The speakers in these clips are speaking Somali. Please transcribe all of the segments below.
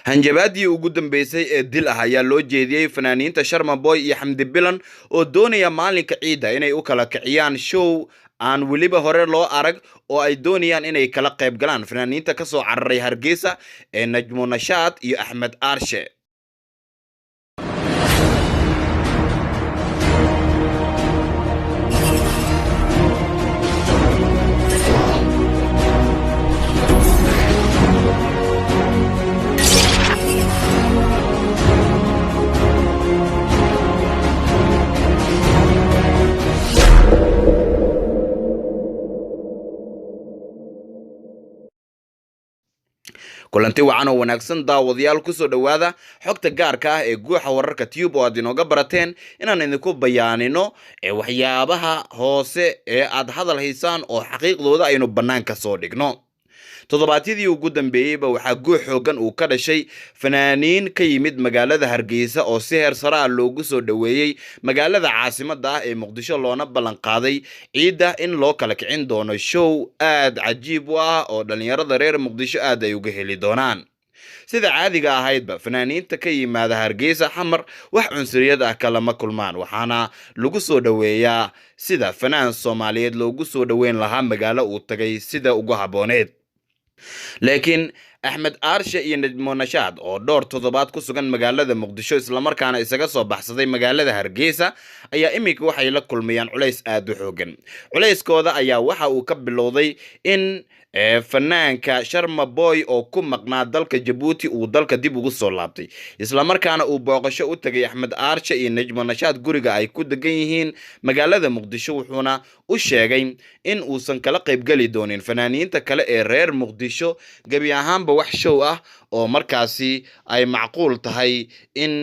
hanjabaadii ugu dambeysay ee dil ah ayaa loo jeediyey fanaaniinta Sharma Boy iyo Xamdi Bilan oo doonaya maalinka ciida inay u kala kiciyaan show aan weliba hore loo arag oo ay doonayaan inay kala qayb galaan fanaaniinta ka soo cararay Hargeysa ee Najmo Nashaad iyo Axmed Aarshe. kulanti wacan oo wanaagsan daawadayaal ku soo dhawaada xogta gaarka ah ee guuxa wararka Tube oo aad inooga barateen inaan idinku bayaanino waxyaabaha hoose ee aad hadal haysaan oo xaqiiqdooda aynu banaanka soo dhigno. toddobaadkii ugu dambeeyayba waxaa guux xoogan uu ka dhashay fanaaniin ka yimid magaalada Hargeysa oo si heer sare ah loogu soo dhaweeyay magaalada caasimadda ah ee Muqdisho loona ballan qaaday ciida in loo kala kicin doono show aad cajiib u ah oo dhalinyarada reer Muqdisho aad ay uga heli doonaan. sida caadiga ahaydba fanaaniinta ka yimaada Hargeysa xamar wax cunsuriyad ah kalama kulmaan, waxaana lagu soo dhaweeyaa sida fanaan Soomaaliyeed loogu soo dhaweyn lahaa magaalo uu tagay sida ugu habooneed. laakiin Axmed Aarshe iyo Najmo Nashaad oo dhowr toddobaad ku sugan magaalada Muqdisho isla markaana isaga soo baxsaday magaalada Hargeysa ayaa imika waxay la kulmayaan culays aad u xoogan. culayskooda ayaa waxa uu ka bilowday in fanaanka Sharma Boy oo ku maqnaa dalka Djibouti uu dalka dib ugu soo laabtay, isla markaana uu booqasho u tagay Axmed Aarshe iyo Najmo Nashaad guriga ay ku degan yihiin magaalada Muqdisho, wuxuuna u sheegay in uusan kala qayb gali doonin fanaaniinta kale ee reer Muqdisho gabi ahaanba wax show ah oo markaasi ay macquul tahay in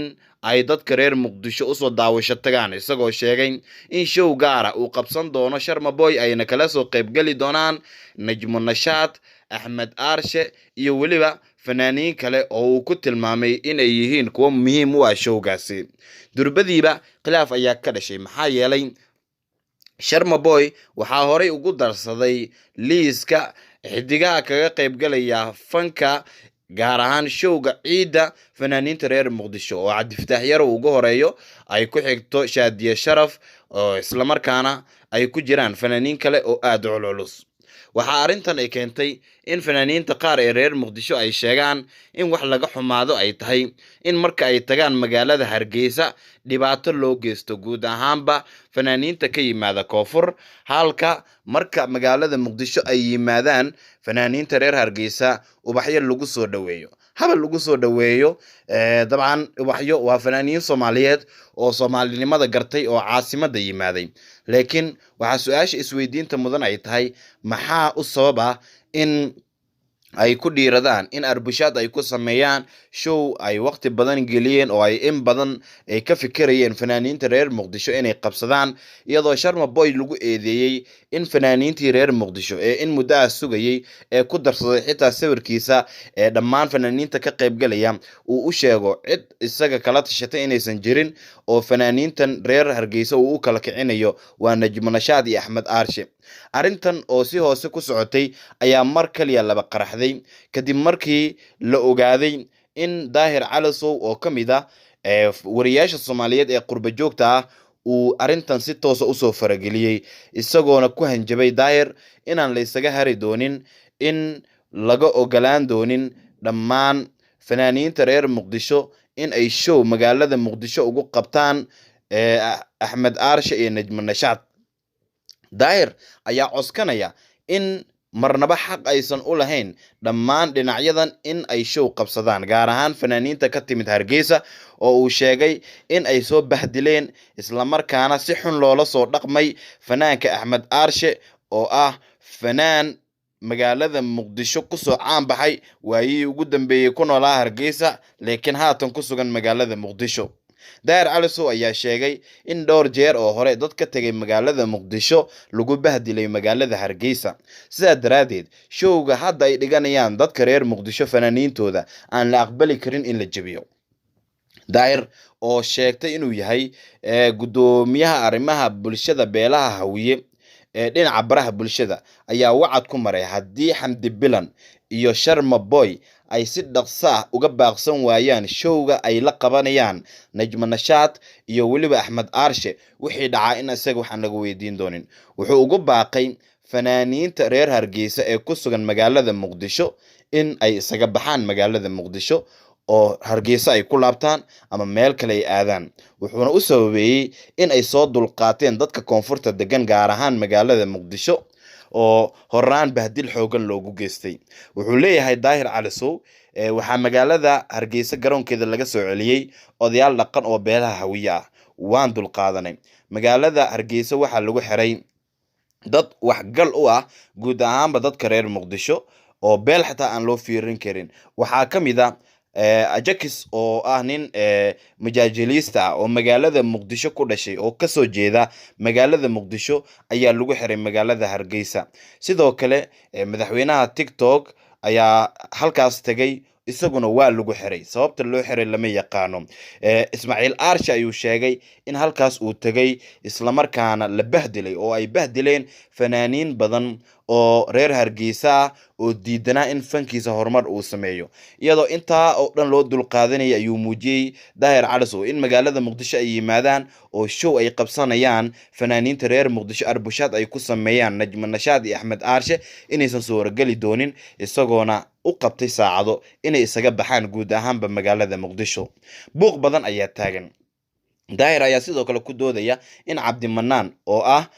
ay dadka reer Muqdisho u soo daawasho tagaan, isagoo sheegay in show gaara uu qabsan doono Sharma Boy ayna kala soo qayb gali doonaan Najmo Nashaad, Axmed Aarshe iyo weliba fanaaniin kale oo uu ku tilmaamay inay yihiin kuwa muhiim u ah showgaasi. durbadiiba khilaaf ayaa ka dhashay maxaa yeelay Sharma Boy waxaa horey ugu darsaday liiska xidigaha kaga qayb galaya fanka gaar ahaan showga ciida fanaaniinta reer Muqdisho oo Cabdifataax Yaro ugu horeeyo, ay ku xigto Shaadiye Sharaf oo isla markaana ay ku jiraan fanaaniin kale oo aad u culus. waxaa arrintan ay keentay in fanaaniinta qaar ee reer Muqdisho ay sheegaan in wax laga xumaado ay tahay in marka ay tagaan magaalada Hargeysa dhibaato loo geysto guud ahaanba fanaaniinta ka yimaada koonfur, halka marka magaalada Muqdisho ay yimaadaan fanaaniinta reer Hargeysa ubaxyo lagu soo dhaweeyo. haba lagu soo dhaweeyo dabcan ubaxyo waa fanaaniin Soomaaliyeed oo Soomaalinimada gartay oo caasimadda yimaaday, laakiin waxa su'aasha isweydiinta mudan ay tahay maxaa u sababa in ay ku dhiiradaan in arbushaad ay ku sameeyaan show ay waqti badan geliyeen oo ay in badan ay ka fikirayeen fanaaniinta reer Muqdisho inay qabsadaan, iyadoo Sharma Boy lagu eedeeyay in fanaaniintii reer Muqdisho ee in muddo ah sugayay ee ku darsaday xitaa sawirkiisa ee dhammaan fanaaniinta ka qayb galaya uu u sheego cid isaga kala tashatay inaysan jirin oo fanaaniintan reer Hargeysa uu u kala kicinayo waa Najmo Nashaad iyo Axmed Aarshe. arrintan oo si hoose ku socotay ayaa mar kaliya laba qaraxday kadib markii la ogaaday in Daahir Calasow oo ka mid ah wariyaasha Soomaaliyeed ee qurba joogta ah uu arrintan si toos ah u soo farageliyay, isagoona ku hanjabay Daahir inaan la isaga hari doonin, in laga ogolaan doonin dhammaan fanaaniinta reer Muqdisho in ay show magaalada Muqdisho ugu qabtaan Axmed Aarshe iyo Najmo Nashaad. Daahir ayaa coskanaya in marnaba xaq aysan u lahayn dhammaan dhinacyadan in ay show qabsadaan, gaar ahaan fanaaniinta ka timid Hargeysa oo uu sheegay in ay soo bahdileen isla markaana si xun loola soo dhaqmay fanaanka Axmed Aarshe oo ah fanaan magaalada Muqdisho ku soo caan baxay waayii ugu dambeeyay ku noolaa Hargeysa laakiin haatan ku sugan magaalada Muqdisho. Daahir Calasow ayaa sheegay in dhowr jeer oo hore dad ka tagay magaalada Muqdisho lagu bahdilay magaalada Hargeysa, sidaa daraadeed showga hadda ay dhiganayaan dadka reer Muqdisho fanaaniintooda aan la aqbali karin in la jabiyo. Daahir oo sheegtay inuu yahay gudoomiyaha arrimaha bulshada beelaha Hawiye dhinaca baraha bulshada ayaa wacad ku maray haddii Xamdi Bilan iyo Sharma Boy ay si dhaqso ah uga baaqsan waayaan showga ay la qabanayaan Najma Nashaad iyo weliba Axmed Aarshe wixii dhacaa in isaga waxaan laga weydiin doonin. Wuxuu ugu baaqay fanaaniinta reer Hargeysa ee ku sugan magaalada Muqdisho in ay isaga baxaan magaalada Muqdisho oo Hargeysa ay ku laabtaan ama meel kale ay aadaan. Wuxuuna u sababeeyay in ay soo dulqaateen dadka koonfurta degan gaar ahaan magaalada Muqdisho oo horaan bahdil xoogan loogu geystay. Wuxuu leeyahay Daahir Cali Sow waxaa magaalada Hargeysa garoonkeeda laga soo celiyay odayaal dhaqan oo beelaha Hawiye ah. Waan dulqaadanay. Magaalada Hargeysa waxaa lagu xiray dad waxgal u ah guud ahaanba dadka reer Muqdisho oo beel xataa aan loo fiirin karin. Waxaa ka mid ah Ajakis oo ah nin majaajiliista ah oo magaalada Muqdisho ku dhashay oo ka soo jeeda magaalada Muqdisho ayaa lagu xiray magaalada Hargeysa. Sidoo kale madaxweynaha TikTok ayaa halkaas tagay isaguna waa lagu xiray. Sababta loo xiray lama yaqaano. Ismaaciil Aarshe ayuu sheegay in halkaas uu tagay isla markaana la bahdilay oo ay bahdileen fanaaniin badan oo reer Hargeysa oo diidanaa in fankiisa horumar uu sameeyo. Iyadoo intaa oo dhan loo dulqaadanayay ayuu muujiyay Daahir Cali Sow in magaalada Muqdisho ay yimaadaan oo show ay qabsanayaan fanaaniinta reer Muqdisho arbushaad ay ku sameeyaan Najma Nashaad iyo Axmed Aarshe inaysan soo wargali doonin, isagoona u qabtay saacado inay isaga baxaan guud ahaanba magaalada Muqdisho. Buuq badan ayaa taagan. Daahir ayaa sidoo kale ku doodaya in Cabdimanaan oo ah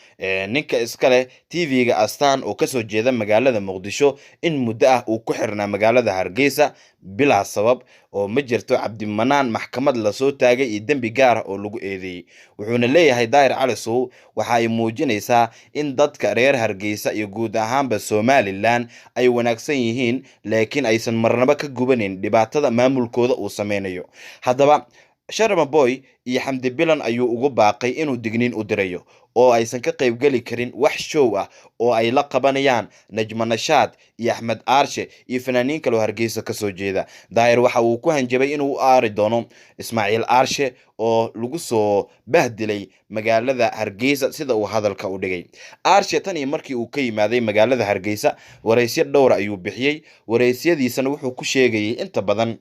ninka iska leh TV-ga Astaan oo ka soo jeeda magaalada Muqdisho in muddo ah uu ku xirnaa magaalada Hargeysa bilaa sabab oo ma jirto Cabdimanaan maxkamad la soo taagay iyo dambi gaar ah oo lagu eedeeyay. Wuxuuna leeyahay Daahir Cali Sow waxa ay muujinaysaa in dadka reer Hargeysa iyo guud ahaanba Somaliland ay wanaagsan yihiin laakiin aysan marnaba ka gubanin dhibaatada maamulkooda uu sameynayo. Haddaba Sharma Boy iyo Xamdi Bilan ayuu ugu baaqay inuu digniin u dirayo oo aysan ka qayb gali karin wax show ah oo ay la qabanayaan Najma Nashaad iyo Axmed Aarshe iyo fanaaniin kale oo Hargeysa ka soo jeeda. Daahir waxa uu ku hanjabay inuu aari doono Ismaaciil Aarshe oo lagu soo bahdilay magaalada Hargeysa sida uu hadalka u dhigay. Aarshe tan iyo markii uu ka yimaaday magaalada Hargeysa wareysyo dhowr ayuu bixiyay. Wareysyadiisana wuxuu ku sheegayay inta badan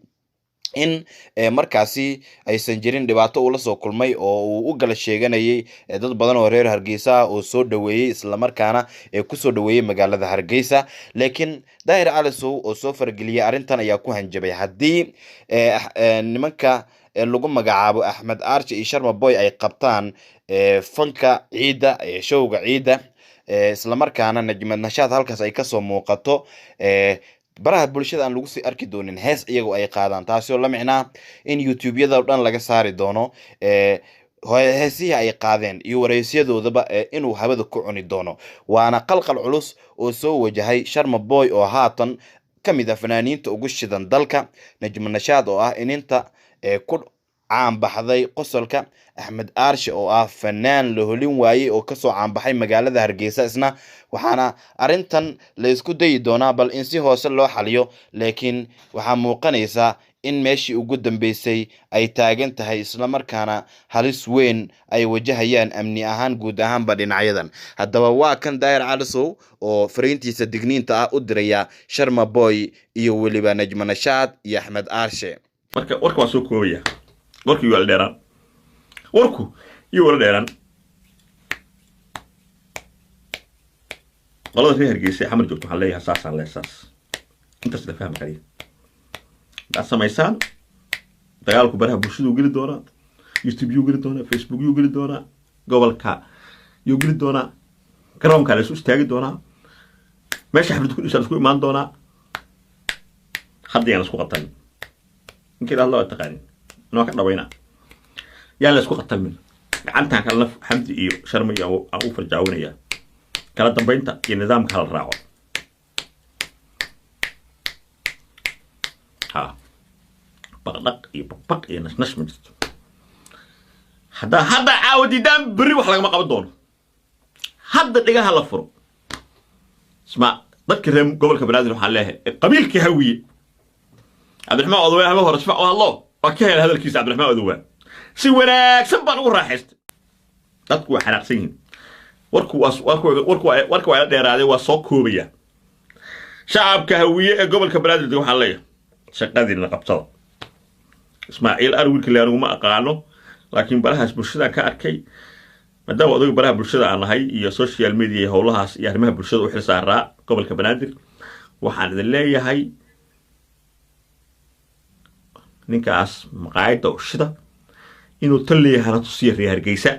in markaasi aysan jirin dhibaato uu la soo kulmay oo uu u gala sheeganayay dad badan oo reer Hargeysa oo soo dhaweeyay isla markaana ku soo dhaweeyay magaalada Hargeysa. Laakiin Daahir Cali Sow oo soo fargeliyay arrintan ayaa ku hanjabay haddii nimanka lagu magacaabo Axmed Aarshe iyo Sharma Boy ay qabtaan fanka ciida showga ciida isla markaana Najma Nashaad halkaas ay ka soo muuqato baraha bulshada aan lagu sii arki doonin hees iyagoo ay qaadaan, taasoo la micnaa in YouTube-yada oo dhan laga saari doono heesihii ay qaadeen iyo wareysyadooda inuu habada ku cuni doono. Waana qalqal culus oo soo wajahay Sharma Boy oo haatan ka mid ah fanaaniinta ugu shidan dalka, Najma Nashaad oo ah ininta ku caan baxday qosolka, Axmed Aarshe oo ah fanaan la holin waayay oo ka soo caan baxay magaalada Hargeysa isna. Waxaana arrintan la isku dayi doonaa bal in si hoose loo xaliyo, laakiin waxaa muuqanaysa in meeshii ugu dambeysay ay taagan tahay isla markaana halis weyn ay wajahayaan amni ahaan guud ahaanba dhinacyadan. Haddaba waa kan Daahir Cali Sow oo fariintiisa digniinta ah u diraya Sharma Boy iyo weliba Najma Nashaad iyo Axmed Aarshe. warka waa soo koobaya. warku iyo wala dheeraan qolada reer Hargeysa xamar joogto waxaan leeyahay saasaan leesaas intaas la fahmi kariya daad samaysaan dagaalku baraha bulshada u geli doonaa, YouTube yu geli doonaa, Facebook yu geli doonaa, gobolka yu geli doonaa, garoonka la isu istaagi doonaa, meesha xaflad ku dhisaan isku imaan doonaa. haddii aan isku qatan inkii Allah taqaan noo ka dhaweynaa yaa la isku qatalmin gacantaan kala Xamdi iyo Sharma iyo aan u farjaawnaya kala dambeynta iyo nidaamka hal raaco. baqdaq iyo baqbaq iyo nasnash ma jirto. hadda caawadiidaan berri wax lagama qaban doono. hadda dhigaha la furo. isma dadka reer gobolka Banaadir waxaan leeyahay qabiilkii Hawiye Cabdiraxmaan Odowe haba hore isma wallo waa ka helay hadalkiisa Cabdiraxmaan Odowe si wanaagsan baan ugu raaxaystay. dadku waa xanaaqsan yihiin. warku waa dheeraaday waa soo koobaya. shacabka Hawiye ee gobolka Banaadir waxaan leeyahay shaqadiina qabtada ismaaciil arwiilka le anigu ma aqaano laakiin barahaas bulshada ka arkay maadaama odaga baraha bulshada aan nahay iyo social media iyo howlahaas iyo arrimaha bulshada u xil saaraa gobolka banaadir waxaan idin leeyahay ninkaas maqaayadda ushida inuu tan leeyahana tusiya reer Hargeysa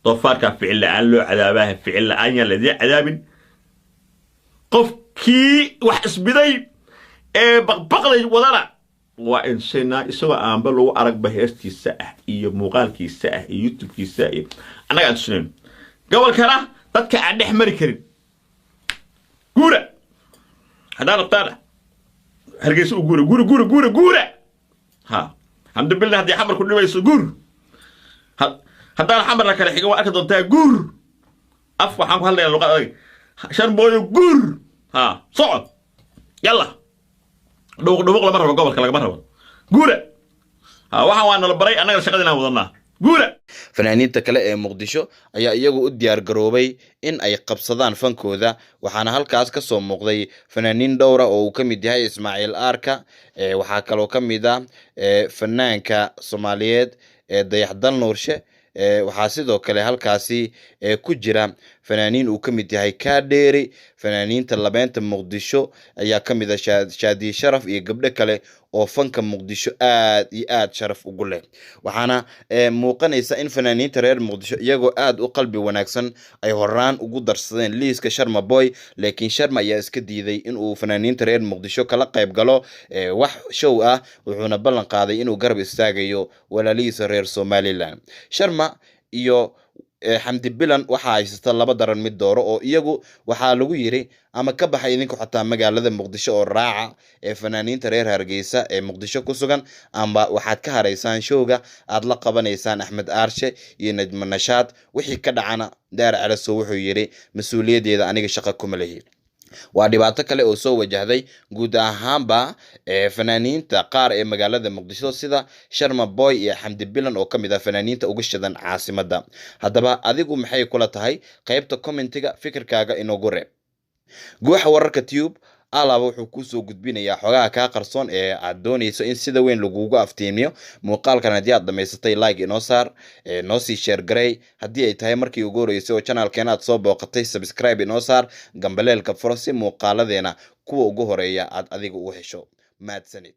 doofaarka ficil la'aan loo cadaabaha ficil la'aan yaa ladii cadaabin qofkii wax isbiday ee baqbaqday wadana waa in sina isagoo aanba lagu arag baheestiisa ah iyo muuqaalkiisa ah iyo youtube-kiisa iyo annaga aan tusinayn gobolkana dadka aan dhex mari karin guura haddaan rabtaana Hargeysa u guura ha alxamdulillah haddii xamar ku dhibayso guur haddaan xamar la kala xigo waa arki doontaa guur af waxaan ku hadlayaa luqad adag shan booyo guur ha socod yalla dhuuq lama rabo gobolka lagama rabo guura ha waxaan waa nala baray annaga shaqada inaan wadanaa guura fanaaniinta kale ee Muqdisho ayaa iyagu u diyaar garoobay in ay qabsadaan fankooda waxaana halkaas ka soo muuqday fanaaniin dhowra oo uu ka mid yahay Ismaaciil Arka waxaa kaloo ka mid ah fanaanka Soomaaliyeed Dayaxdal Nuurshe waxaa sidoo kale halkaasi ku jira fanaaniin uu ka mid yahay Kaadheeri fanaaniinta labeenta Muqdisho ayaa ka mid ah Shaadi Sharaf iyo gabdho kale oo fanka Muqdisho aad iyo aad sharaf ugu leh waxaana muuqanaysa in fanaaniinta reer Muqdisho iyagoo aad u qalbi wanaagsan ay horaan ugu darsadeen liiska Sharma Boy laakiin Sharma ayaa iska diiday in uu fanaaniinta reer Muqdisho kala qayb galo wax show ah wuxuuna ballan qaaday inuu garab istaagayo walaalihiisa reer Somaliland Sharma iyo Xamdi Bilan waxa haysata laba daran mid dooro oo iyagu waxa lagu yiri ama ka baxay idinku xataa magaalada Muqdisho oo raaca fanaaniinta reer Hargeysa ee Muqdisho ku sugan amba waxaad ka hareysaan showga aad la qabanaysaan Axmed Aarshe iyo Najma Nashaad wixii ka dhacana Daar Calaso wuxuu yiri mas'uuliyadeeda aniga shaqo kuma leeyahay waa dhibaato kale oo soo wajahday guud ahaanba fanaaniinta qaar ee magaalada Muqdisho sida Sharma Boy iyo Xamdi Bilan oo kamid ah fanaaniinta ugu shidan caasimada hadaba adigu maxay kula tahay qaybta commentiga fikirkaaga inoogu reeb guuxa wararka tube alaaba wuxuu ku soo gudbinayaa xogaha ka qarsoon ee aad doonayso in sida weyn lagugu aftiimiyo muuqaalkan haddii aad dhameysatay like inoo saar noo sii share garay haddii ay tahay markii ugu horeysay oo channelkeena aad soo booqatay subscribe inoo saar gambaleelka furo si muuqaaladeena kuwa ugu horeeya aad adiga u hesho mahadsanid